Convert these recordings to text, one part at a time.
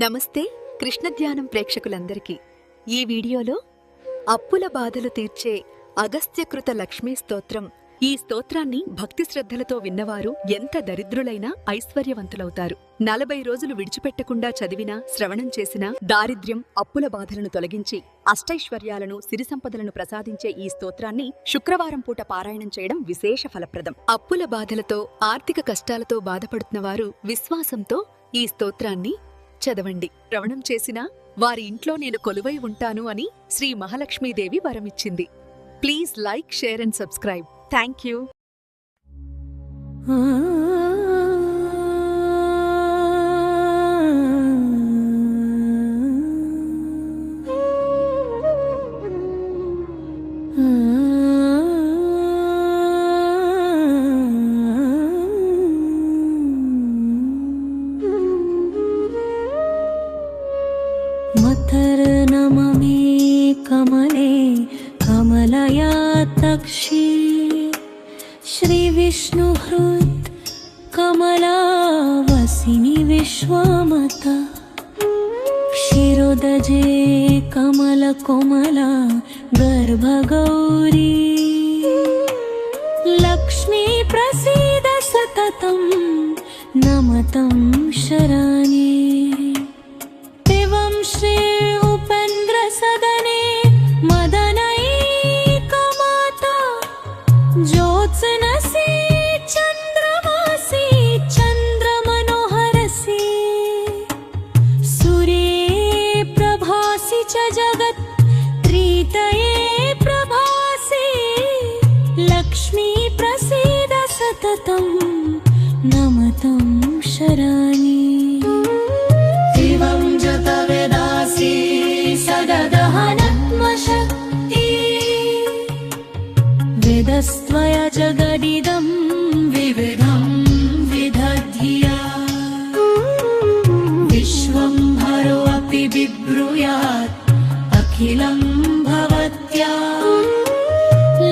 నమస్తే కృష్ణ ధ్యానం ప్రేక్షకులందరికీ ఈ వీడియోలో అప్పుల బాధలు తీర్చే అగస్త్యకృత లక్ష్మీ స్తోత్రం. ఈ స్తోత్రాన్ని భక్తి శ్రద్ధలతో విన్నవారు ఎంత దరిద్రులైనా ఐశ్వర్యవంతులవుతారు. 40 రోజులు విడిచిపెట్టకుండా చదివినా శ్రవణం చేసినా దారిద్ర్యం అప్పుల బాధలను తొలగించి అష్టైశ్వర్యాలను సిరి సంపదలను ప్రసాదించే ఈ స్తోత్రాన్ని శుక్రవారం పూట పారాయణం చేయడం విశేష ఫలప్రదం. అప్పుల బాధలతో ఆర్థిక కష్టాలతో బాధపడుతున్న వారు విశ్వాసంతో ఈ స్తోత్రాన్ని చదవండి. శ్రవణం చేసినా వారి ఇంట్లో నేను కొలువై ఉంటాను అని శ్రీ మహాలక్ష్మీదేవి వరమిచ్చింది. Please like, share and subscribe. Thank you. मतर्नममे कमले कमलयातक्षी श्रीविष्णुहृत् कमलावसिनि विश्वामता क्षीरोदजे कमलकोमला गर्भगौरी लक्ष्मी प्रसीद सततं नमतं शराणि श्री उपेन्द्र सदने मदनैकमाता ज्योत्सनसी चन्द्रमासी चन्द्रमनोहरसी सूर्ये प्रभासि च जगत् त्रितये प्रभासि लक्ष्मी प्रसीद सततं नमतं शराणि सददहनत्मशक्ति वेदस्त्वया जगदिदं विविधं विदध्या विश्वं भरोऽपि बिभ्रूयात् अखिलं भवत्या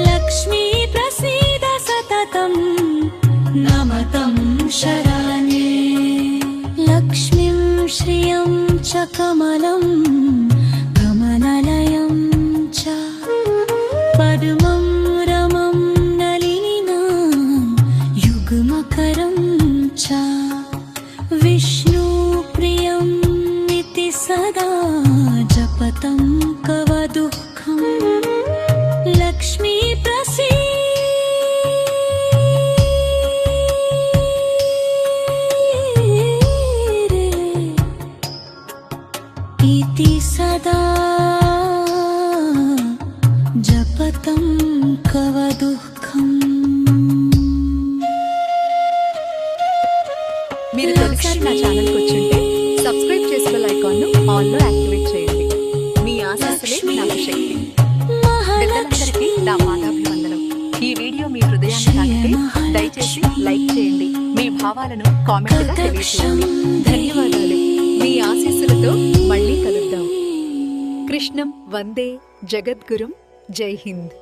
लक्ष्मी प्रसीद सततं नमतं शराणि लक्ष्मीं श्रियं च कमलं कमललयं च पद्मं रमं नलिनीनां युग्मकरं च विष्णुप्रियम् इति सदा जपतं कवदुःखं लक्ष्मी इति सदा जपतं कवदुःखम्. మీరు తొలిసారి నా ఛానల్కి వచ్చుంటే సబ్స్క్రైబ్ చేసి బెల్ ఐకాన్ను ఆన్లో యాక్టివేట్ చేయండి. మీ ఆశీస్సులే నా శక్తి. పెద్దలందరికీ నా పాదాభివందనం. ఈ వీడియో మీ హృదయాన్ని తాకితే దయచేసి లైక్ చేయండి. మీ భావాలను కామెంట్గా తెలియజేయండి. ధన్యవాదాలు. మీ ఆశీస్సులతో మళ్ళీ కలుద్దాం. కృష్ణం వందే జగద్గురుం. జై హింద్.